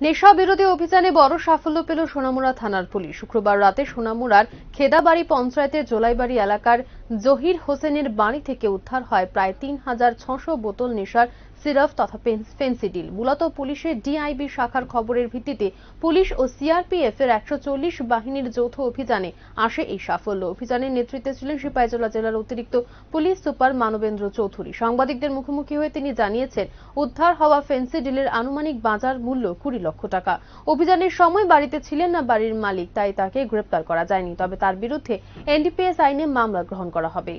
নেশা বিরোধী অভিযানে বড় সাফল্য পেল সোনামুড়া থানার পুলিশ। শুক্রবার রাতে সোনামুড়ার খেদাবাড়ি পঞ্চায়েতের জোলাইবাড়ি এলাকার জহির হোসেনের বাড়ি থেকে উদ্ধার হয় প্রায় ৩,৬০০ বোতল নেশার সিরাপ তথা ফেন্সিডিল। মূলত পুলিশের ডিআইবি শাখার খবরের ভিত্তিতে পুলিশ ও সিআরপিএফ এর ১৪০ বাহিনীর যৌথ অভিযানে আসে এই সাফল্য। অভিযানের নেতৃত্বে ছিলেন সিপাহীজলা জেলার অতিরিক্ত পুলিশ সুপার মানবেন্দ্র চৌধুরী। সাংবাদিকদের মুখোমুখি হয়ে তিনি জানিয়েছেন, উদ্ধার হওয়া ফেন্সিডিলের আনুমানিক বাজার মূল্য ২০ লক্ষ টাকা। অভিযানের সময় বাড়িতে ছিলেন না বাড়ির মালিক, তাই তাকে গ্রেপ্তার করা যায়নি। তবে তার বিরুদ্ধে এনডিপিএস আইনে মামলা গ্রহণ করা হবে।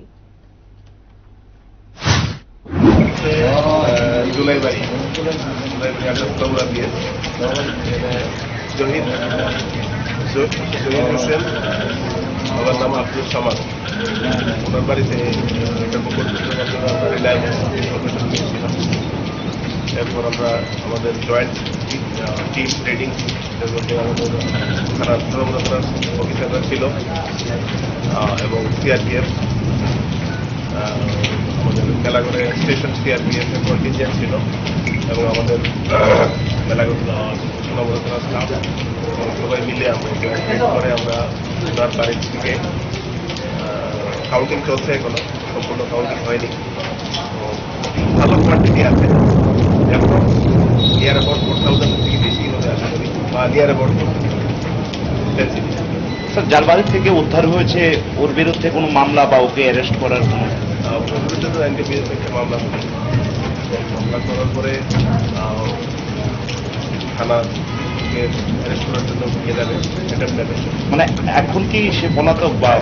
জুলাইবাড়ি জহির হোসেন, আমার নাম আব্দুল সামাদ। ওনার বাড়িতে একটা পুকুর এরপর আমরা আমাদের জয়েন্ট টিম ট্রেডিং আমাদের থানার অফিসাররা ছিল এবং সিআরপিএফ, আমাদের মেলাগড়ে স্টেশন সিআরপিএফ এর কন্টিনজেন্ট ছিল এবং আমাদের মেলাগড় সোনামুড়া থানার স্টাফ সবাই মিলে আমরা করে আমরা ওনার বাড়ির থেকে কাউন্টিং চলছে, এখনো সম্পূর্ণ কাউন্টিং হয়নি। ভালো কোয়ান্টিটি আছে, এখন নিয়ার অ্যাবাউট 4,000 থেকে বেশি হবে আশা করি, বা নিয়ার অ্যাবাউট স্যার, যার বাড়ি থেকে উদ্ধার হয়েছে ওর বিরুদ্ধে কোনো মামলা বা ওকে অ্যারেস্ট করার কোনো ওর বিরুদ্ধে তো এনডিপিএস একটা মামলা হবে। মামলা করার পরে থানাকে অ্যারেস্ট করার জন্য নিয়ে যাবে, মানে এখন কি সে পলাতক বা